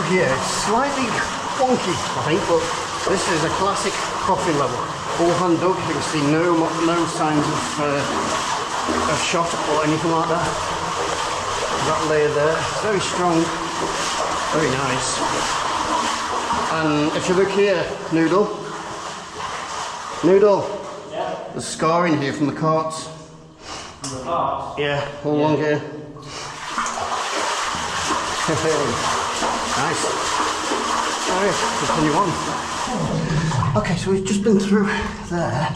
through here. It's slightly wonky, I think, but this is a classic crossing level. All hand dug. You can see no signs of shot or anything like that. That layer there, very strong, very nice. And if you look here, Noodle, yeah. There's scarring here from the carts. From the carts? Yeah, all along here. Nice. Alright, continue on. Okay, so we've just been through there,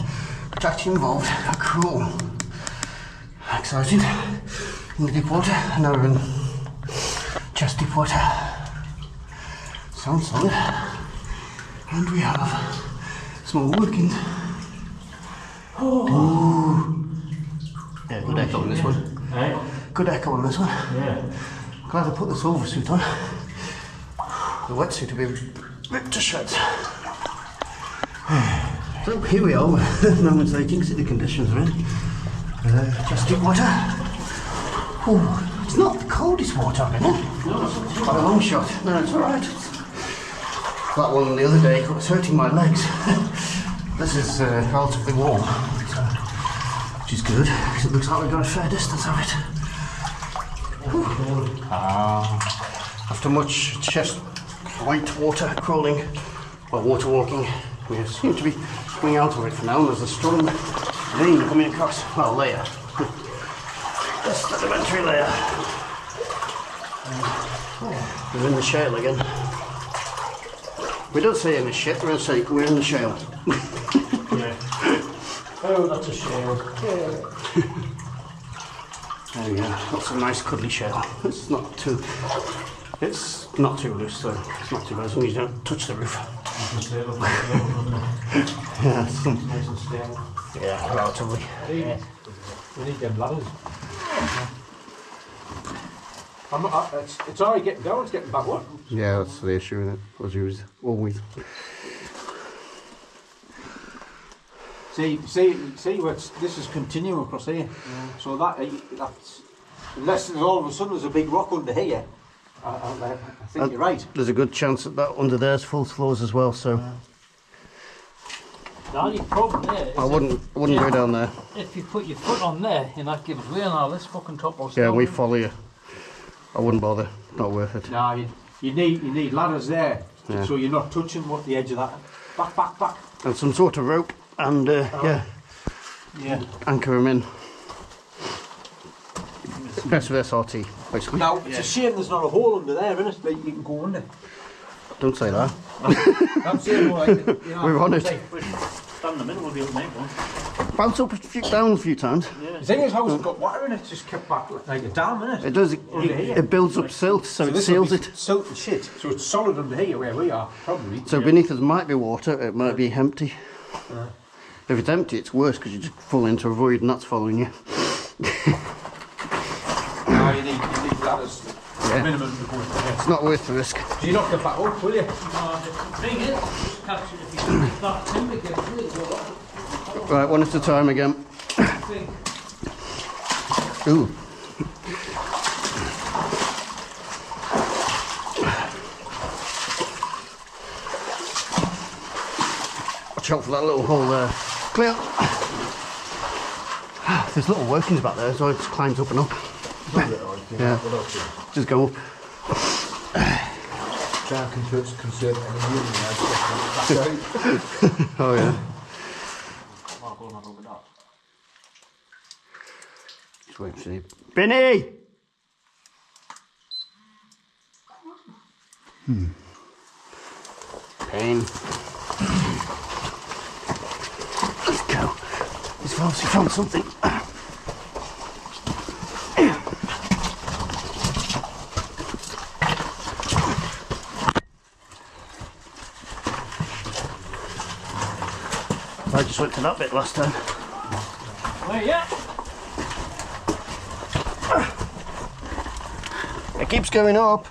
which actually involved a crawl. Exciting. In the deep water, and now we're in chest deep water. Sounds solid. And we have small workings. Oh. Yeah, good echo on this one. Eh? Good echo on this one. Yeah. Glad I put the oversuit on. The wetsuit will be ripped to shreds. So here we are. No one's you can see the conditions are in. Chest deep water. Oh, it's not the coldest water I've been in. No, it's quite a long shot. No, it's alright. That one the other day was hurting my legs. This is relatively warm, so, which is good, because it looks like we've got a fair distance of it. After much chest white water crawling, or water walking, we seem to be coming out of it for now. There's a strong rain coming across, well, layer. This sedimentary layer. We're in the shale again. We don't say in the shit, we're going to say we're in the shale. Yeah. Oh, that's a shale. Yeah. There we go. Lots of nice cuddly shale. It's not too loose, so it's not too bad as long as you don't touch the roof. Yeah, nice and stable. Yeah, relatively. Yeah. We need them ladders. It's already getting going, it's getting backward. Yeah, that's the issue in it, as you always. See, this is continuing across here. Yeah. So that's, unless there's all of a sudden there's a big rock under here, I think you're right. There's a good chance that under there's full floors as well, so. The only problem there is I wouldn't go down there. If you put your foot on there, and that gives way on all this fucking top or Yeah, we follow you. I wouldn't bother. Not worth it. No, you need ladders there, so you're not touching the edge of that. Back. And some sort of rope, and yeah, anchor them in. Best with SRT, basically. Now it's a shame there's not a hole under there, isn't it? That you can go under. Don't say that. I'm saying more like it, We're on it. Stand in the middle, we'll be able to make one. Bounce up down a few times. Yeah. The thing is, how it's got water in it, it's just kept back like a dam, isn't it? It does. It builds up silt, so it seals it. Silt and shit. So it's solid under here where we are, probably. So beneath us might be water. It might be empty. If it's empty, it's worse because you just fall into a void and that's following you. No, you need ladders. Minimum. It's not worth the risk. So you're not going back up, will you? No, the thing is, just catch it if you can start timber again, really. Right, one at a time again. Ooh. Watch out for that little hole there. Clear. There's little workings back there, so it just climbs up and up. Yeah, just go up. Oh yeah. Just wait and see. Binny! Pain. Let's go. He's obviously found something. I just went to that bit last time. Where you at? It keeps going up.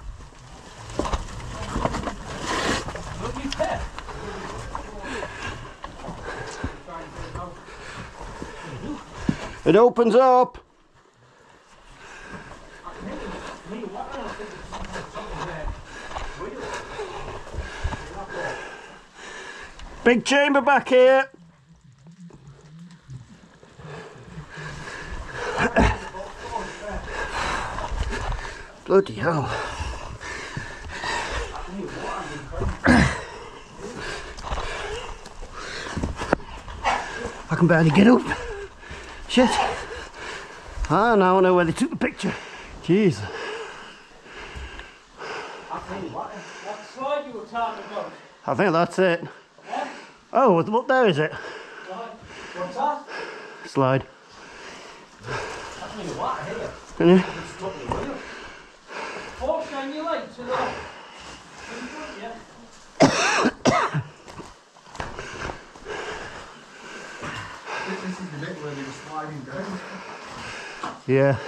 Look, you there. It opens up. Big chamber back here. Bloody hell. I can barely get up. Shit. Ah, now I know where they took the picture. Jeez. That slide you were talking about. I think that's it. Yeah? Oh, what there is it? Right. What's that? Slide. That's me water here. Can you? It's stuck in the wheel. Oh, shine your light to the in front, yeah. This is the bit where they were sliding down. Yeah.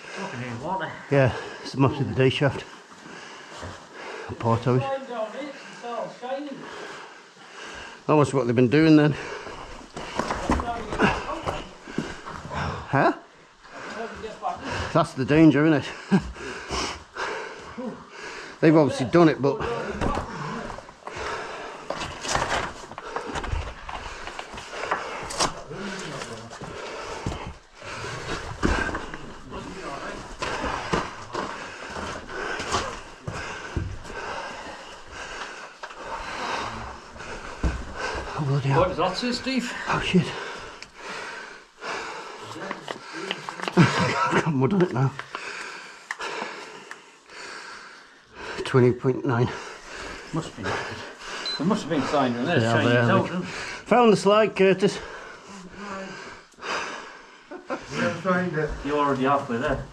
Fucking in water. Yeah, it's must be the day shaft. Portos. Slide down it, it's all shiny. That was what they've been doing then. That's how you get back out. Huh? That's how you get back out. That's the danger, isn't it? They've obviously done it, but oh, bloody hell. What does that say, Steve? Oh shit. I've got mud on it now. 20.9. Must be. There must have been signs in there. Yeah, Shiny there, as look. hell, Found the slide, Curtis. We'll find it. you're already halfway there.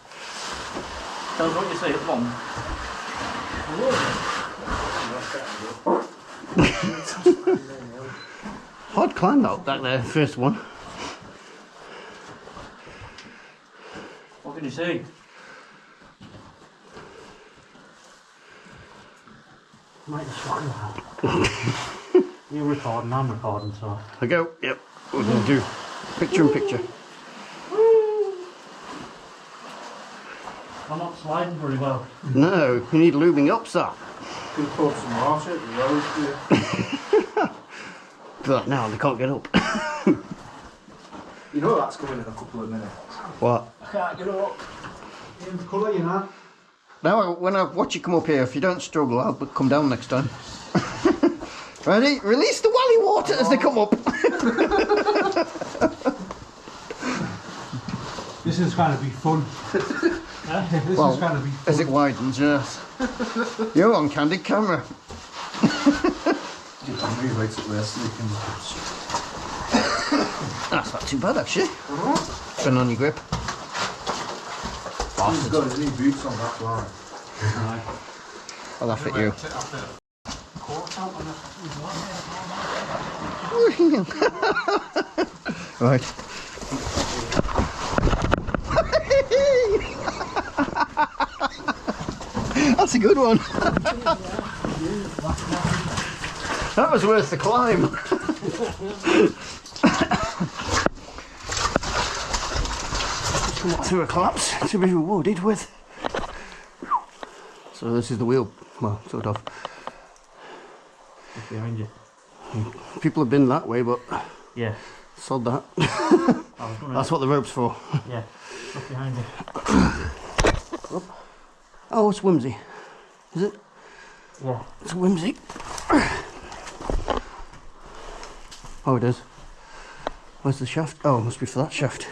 Tell us what you say at the bottom. Hard climb out that there, first one. What can you see? Might just fucking out. You're recording, I'm recording, so. I go, yep. We're going to do picture in picture. I'm not sliding very well. No, you need lubing up, sir. Could pour some water at the road here. But now they can't get up. You know that's coming in a couple of minutes. What? I can't get up. In the colour, you know. Now, when I watch you come up here, if you don't struggle, I'll come down next time. Ready? Release the wally water as they come up. This is going to be fun. This is going to be fun. As it widens, yes. You're on candid camera. That's not too bad, actually. Been on your grip. He's got his new boots on that line. I'll laugh at you. Right. That's a good one. That was worth the climb. To a collapse to be rewarded with. So this is the wheel, well, sort of. It's behind you. People have been that way, but Yeah. sod that. I was gonna. That's what the rope's for. Yeah. Look behind you. Oh, it's Whimsey. Is it? Yeah. It's Whimsey. Oh, it is. Where's the shaft? Oh, it must be for that shaft.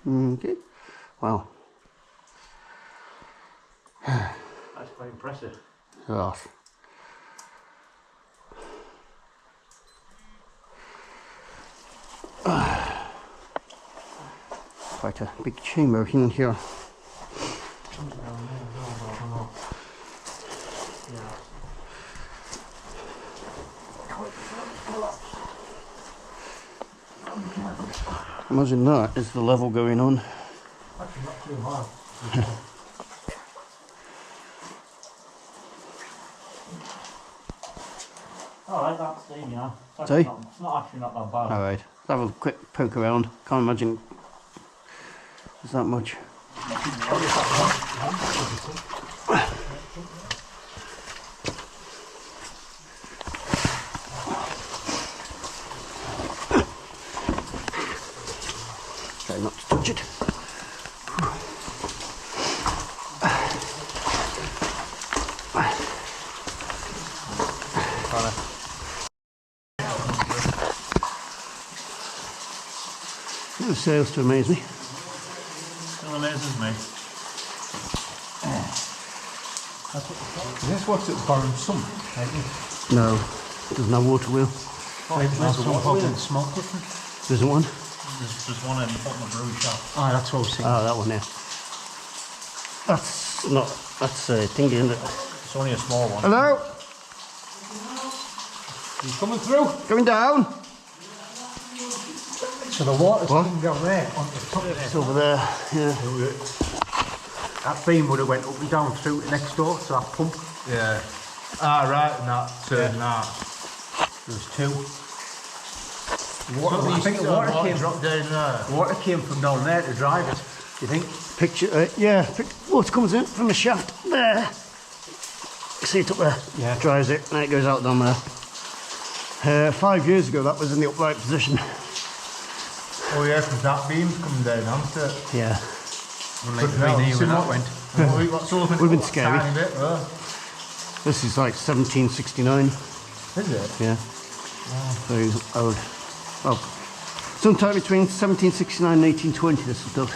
Okay. Wow. That's quite impressive. Oh. Quite a big chamber in here. Imagine that is the level going on. Actually, not too hard. Alright, that's steam, you know. It's See? It's not actually not that bad. Alright, let's have a quick poke around. Can't imagine Is that much? Try not to touch it. No sales to amaze me. Still amazes me. Is this what's at Boreham Summit? No, doesn't have Waterwheel. There's some pub and smoke different. There isn't one? There's one in the brew shop. Ah, that's what I was thinking. Oh, that one there. That's not, that's thingy, isn't it? It's only a small one. Hello? He's coming through. Going down? So the water's What? coming down there on the top of It's there. over there, yeah. That beam would have went up and down through to next door to that pump. Yeah. Ah, right, and that turned that. There's two. What I think the water came dropped down there. Water came from down there to drive it. Do you think? Picture, yeah, water comes in from the shaft there. See it up there? Yeah. Dries it, and it goes out down there. 5 years ago, that was in the upright position. Oh yeah, because that beam's coming down, hasn't it? Yeah. Couldn't be near when that went. Would've been scary. Tiny bit, This is like 1769. Is it? Yeah. Very old. Well, sometime between 1769 and 1820 this was built.